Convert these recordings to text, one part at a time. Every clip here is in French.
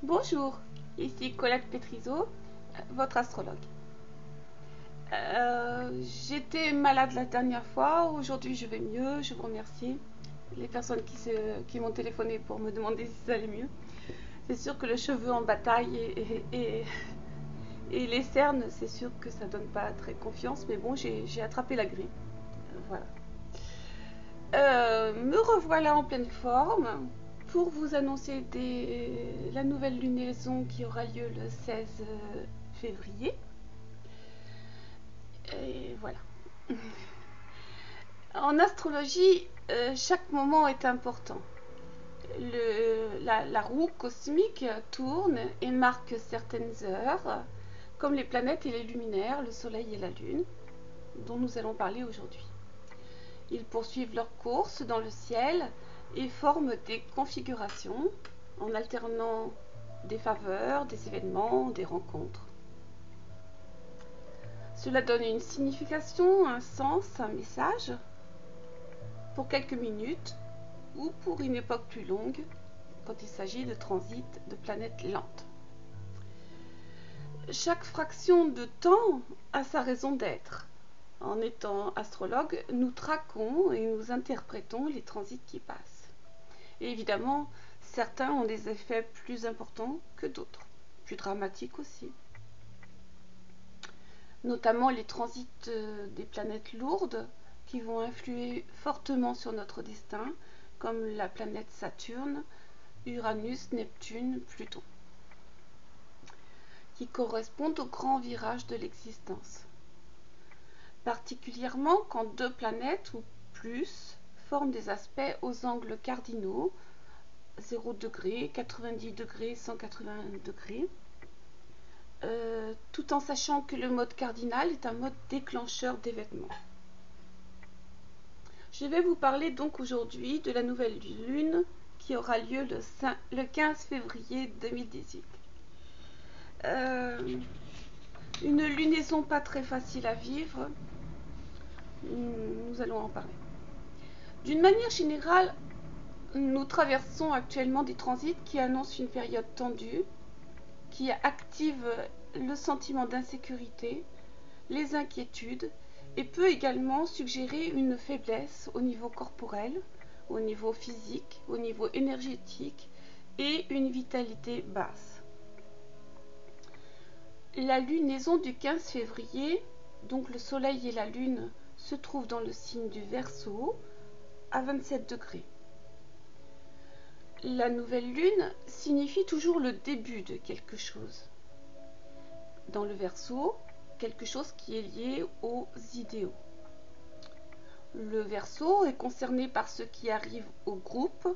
Bonjour, ici Colette Pétrizeau, votre astrologue. J'étais malade la dernière fois, aujourd'hui je vais mieux, je vous remercie. Les personnes qui m'ont téléphoné pour me demander si ça allait mieux. C'est sûr que le cheveu en bataille et les cernes, c'est sûr que ça donne pas très confiance, mais bon, j'ai attrapé la grippe. Voilà. Me revoilà en pleine forme pour vous annoncer la nouvelle lunaison qui aura lieu le 16 février. Et voilà. En astrologie, chaque moment est important. La roue cosmique tourne et marque certaines heures, comme les planètes et les luminaires, le Soleil et la Lune, dont nous allons parler aujourd'hui. Ils poursuivent leur course dans le ciel et forment des configurations en alternant des faveurs, des événements, des rencontres. Cela donne une signification, un sens, un message pour quelques minutes ou pour une époque plus longue quand il s'agit de transit de planètes lentes. Chaque fraction de temps a sa raison d'être. En étant astrologue, nous traquons et nous interprétons les transits qui passent. Et évidemment, certains ont des effets plus importants que d'autres, plus dramatiques aussi. Notamment les transits des planètes lourdes qui vont influer fortement sur notre destin, comme la planète Saturne, Uranus, Neptune, Pluton, qui correspondent au grand virage de l'existence. Particulièrement quand deux planètes ou plus forment des aspects aux angles cardinaux, 0 degré, 90 degrés, 180 degrés, tout en sachant que le mode cardinal est un mode déclencheur d'événements. Je vais vous parler donc aujourd'hui de la nouvelle lune qui aura lieu le 15 février 2018. Une lunaison pas très facile à vivre, nous allons en parler. D'une manière générale, nous traversons actuellement des transits qui annoncent une période tendue, qui active le sentiment d'insécurité, les inquiétudes et peut également suggérer une faiblesse au niveau corporel, au niveau physique, au niveau énergétique et une vitalité basse. La lunaison du 15 février, donc le Soleil et la Lune, se trouvent dans le signe du Verseau à 27 degrés. La nouvelle lune signifie toujours le début de quelque chose. Dans le Verseau, quelque chose qui est lié aux idéaux. Le Verseau est concerné par ce qui arrive au groupe,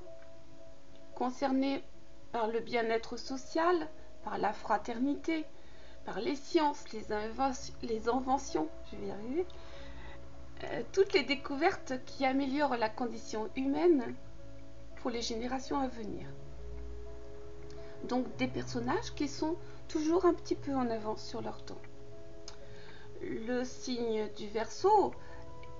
concerné par le bien-être social, par la fraternité, par les sciences, les inventions, je vais y arriver, toutes les découvertes qui améliorent la condition humaine pour les générations à venir. Donc des personnages qui sont toujours un petit peu en avance sur leur temps. Le signe du Verseau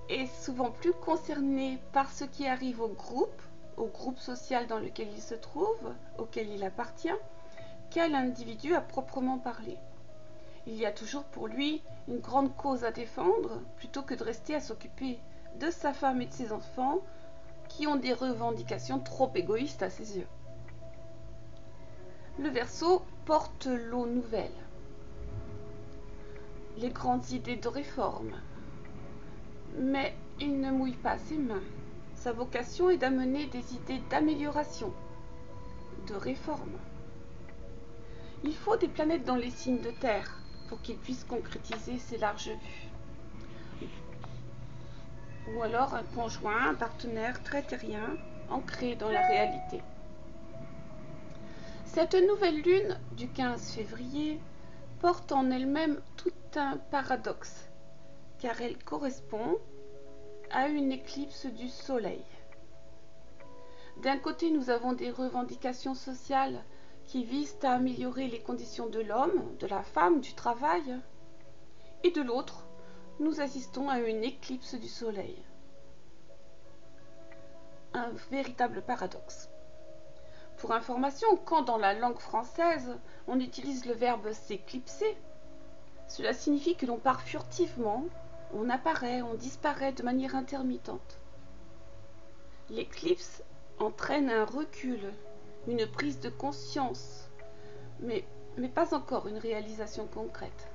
est souvent plus concerné par ce qui arrive au groupe social dans lequel il se trouve, auquel il appartient, qu'à l'individu à proprement parler. Il y a toujours pour lui une grande cause à défendre plutôt que de rester à s'occuper de sa femme et de ses enfants qui ont des revendications trop égoïstes à ses yeux. Le Verseau porte l'eau nouvelle, les grandes idées de réforme, mais il ne mouille pas ses mains. Sa vocation est d'amener des idées d'amélioration, de réforme. Il faut des planètes dans les signes de terre pour qu'il puisse concrétiser ses larges vues. Ou alors un conjoint, un partenaire très terrien, ancré dans la réalité. Cette nouvelle lune du 15 février porte en elle-même tout un paradoxe, car elle correspond à une éclipse du Soleil. D'un côté, nous avons des revendications sociales qui visent à améliorer les conditions de l'homme, de la femme, du travail, et de l'autre, nous assistons à une éclipse du Soleil. Un véritable paradoxe. pour information, quand dans la langue française, on utilise le verbe s'éclipser, cela signifie que l'on part furtivement, on apparaît, on disparaît de manière intermittente. L'éclipse entraîne un recul, une prise de conscience, mais pas encore une réalisation concrète.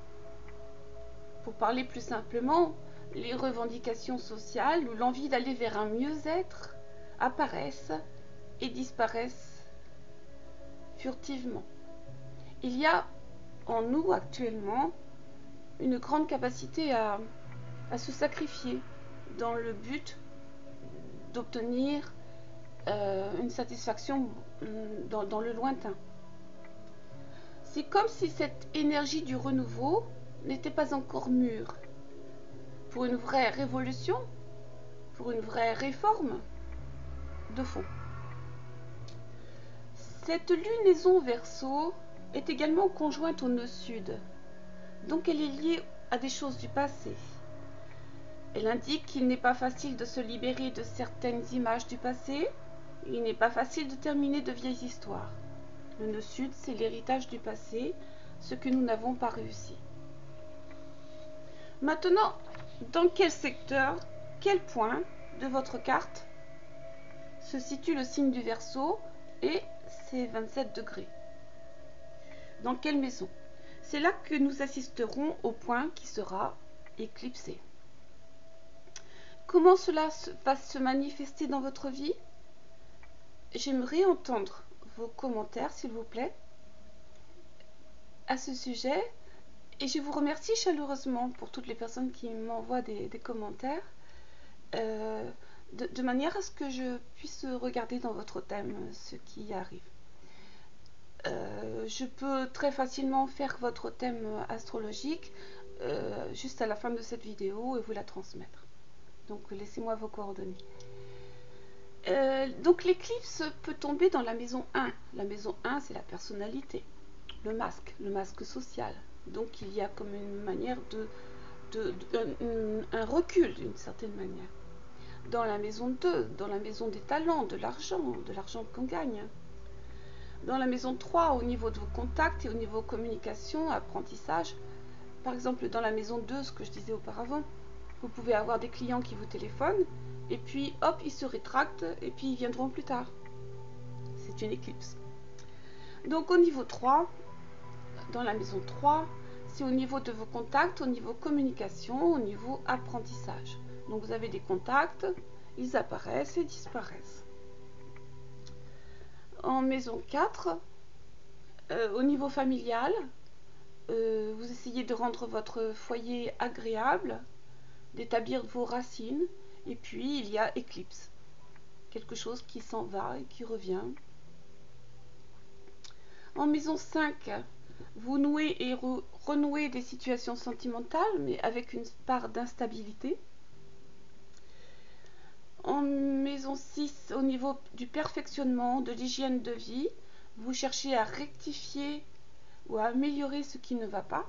Pour parler plus simplement, les revendications sociales ou l'envie d'aller vers un mieux-être apparaissent et disparaissent furtivement. Il y a en nous actuellement une grande capacité à se sacrifier dans le but d'obtenir une satisfaction dans le lointain. C'est comme si cette énergie du renouveau n'était pas encore mûre pour une vraie révolution, pour une vraie réforme de fond. Cette lunaison Verseau est également conjointe au nœud sud, donc elle est liée à des choses du passé. Elle indique qu'il n'est pas facile de se libérer de certaines images du passé, il n'est pas facile de terminer de vieilles histoires. Le nœud sud, c'est l'héritage du passé, ce que nous n'avons pas réussi. Maintenant, dans quel secteur, quel point de votre carte se situe le signe du Verseau et ses 27 degrés? Dans quelle maison? C'est là que nous assisterons au point qui sera éclipsé. Comment cela va se manifester dans votre vie? J'aimerais entendre vos commentaires, s'il vous plaît, à ce sujet. Et je vous remercie chaleureusement pour toutes les personnes qui m'envoient des commentaires, de manière à ce que je puisse regarder dans votre thème ce qui arrive. Je peux très facilement faire votre thème astrologique juste à la fin de cette vidéo et vous la transmettre. Donc laissez-moi vos coordonnées. Donc l'éclipse peut tomber dans la maison 1. La maison 1, c'est la personnalité, le masque social. Donc il y a comme une manière un recul d'une certaine manière. Dans la maison 2, dans la maison des talents, de l'argent qu'on gagne. Dans la maison 3, au niveau de vos contacts et au niveau communication, apprentissage. Par exemple, dans la maison 2, ce que je disais auparavant, vous pouvez avoir des clients qui vous téléphonent et puis hop, ils se rétractent et puis ils viendront plus tard. C'est une éclipse. Donc au niveau 3, dans la maison 3, c'est au niveau de vos contacts, au niveau communication, au niveau apprentissage. Donc vous avez des contacts, ils apparaissent et disparaissent. En maison 4, au niveau familial, vous essayez de rendre votre foyer agréable, d'établir vos racines, et puis il y a éclipse. Quelque chose qui s'en va et qui revient. En maison 5, vous nouez et renouez des situations sentimentales, mais avec une part d'instabilité. En maison 6, au niveau du perfectionnement, de l'hygiène de vie, vous cherchez à rectifier ou à améliorer ce qui ne va pas.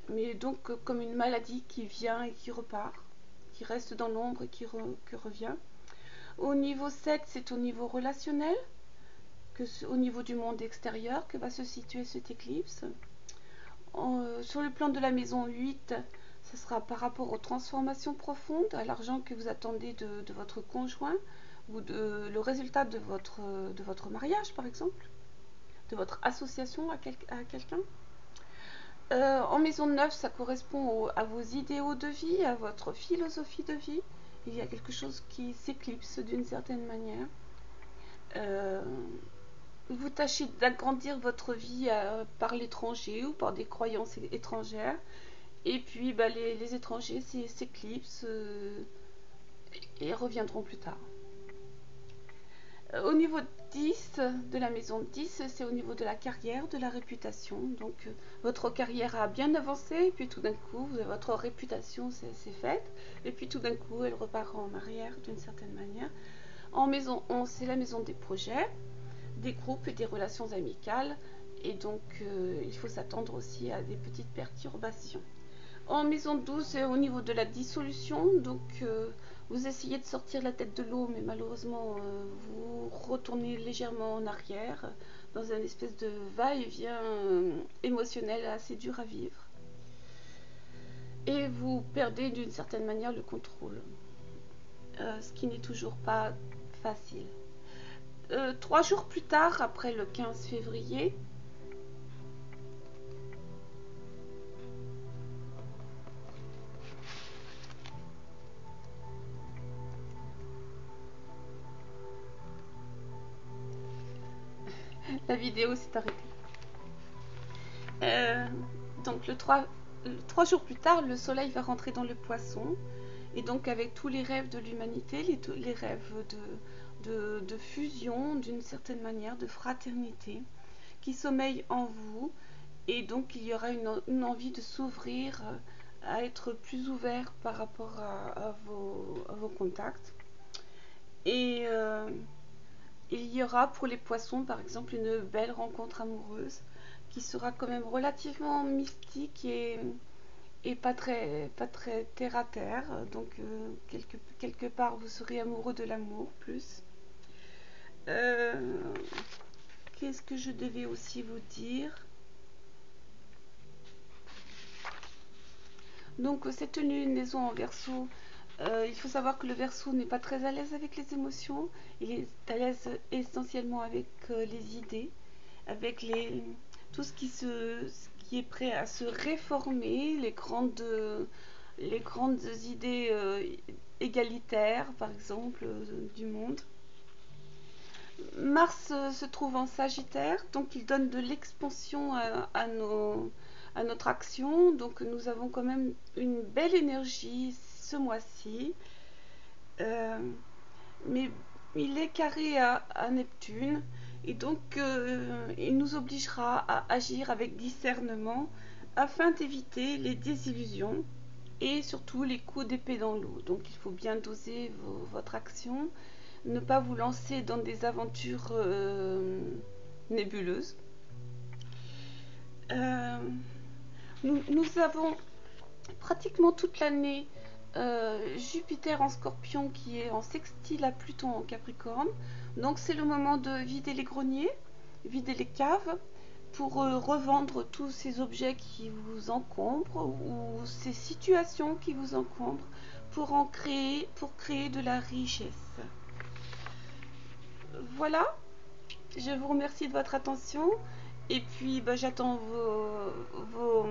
Mais donc comme une maladie qui vient et qui repart, qui reste dans l'ombre et qui revient. Au niveau 7, c'est au niveau relationnel, au niveau du monde extérieur que va se situer cette éclipse. Sur le plan de la maison 8, ce sera par rapport aux transformations profondes, à l'argent que vous attendez de votre conjoint ou le résultat de votre mariage par exemple, de votre association à quelqu'un. En maison 9, ça correspond à vos idéaux de vie, à votre philosophie de vie. Il y a quelque chose qui s'éclipse d'une certaine manière. Vous tâchez d'agrandir votre vie par l'étranger ou par des croyances étrangères. Et puis les étrangers s'éclipsent et reviendront plus tard. Au niveau 10 de la maison 10, c'est au niveau de la carrière, de la réputation. Donc votre carrière a bien avancé et puis tout d'un coup, votre réputation s'est faite. Et puis tout d'un coup, elle repart en arrière d'une certaine manière. En maison 11, c'est la maison des projets, des groupes et des relations amicales. Et donc, il faut s'attendre aussi à des petites perturbations. En maison 12, c'est au niveau de la dissolution. Donc, Vous essayez de sortir la tête de l'eau, mais malheureusement, vous retournez légèrement en arrière dans un espèce de va-et-vient émotionnel assez dur à vivre. Et vous perdez d'une certaine manière le contrôle, ce qui n'est toujours pas facile. 3 jours plus tard, après le 15 février, la vidéo s'est arrêtée. Donc le 3 jours plus tard, le soleil va rentrer dans le poisson. Et donc avec tous les rêves de l'humanité, les rêves de fusion d'une certaine manière, de fraternité, qui sommeillent en vous. Et donc il y aura une envie de s'ouvrir, à être plus ouvert par rapport à vos contacts. Et il y aura pour les poissons par exemple une belle rencontre amoureuse qui sera quand même relativement mystique et pas très terre à terre. Donc quelque part vous serez amoureux de l'amour plus. Qu'est-ce que je devais aussi vous dire? Donc cette lunaison en Verseau, il faut savoir que le Verseau n'est pas très à l'aise avec les émotions. Il est à l'aise essentiellement avec les idées, avec tout ce qui est prêt à se réformer, les grandes idées égalitaires, par exemple, du monde. Mars se trouve en Sagittaire, donc il donne de l'expansion à notre action. Donc nous avons quand même une belle énergie ce mois-ci. Mais il est carré à Neptune et donc il nous obligera à agir avec discernement afin d'éviter les désillusions et surtout les coups d'épée dans l'eau. Donc il faut bien doser votre action, ne pas vous lancer dans des aventures nébuleuses. Nous avons pratiquement toute l'année Jupiter en Scorpion qui est en sextile à Pluton en Capricorne. Donc c'est le moment de vider les greniers, vider les caves pour revendre tous ces objets qui vous encombrent ou ces situations qui vous encombrent pour créer de la richesse. Voilà, je vous remercie de votre attention et puis j'attends vos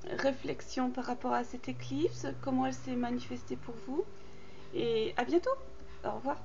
réflexions par rapport à cette éclipse, comment elle s'est manifestée pour vous et à bientôt. Au revoir.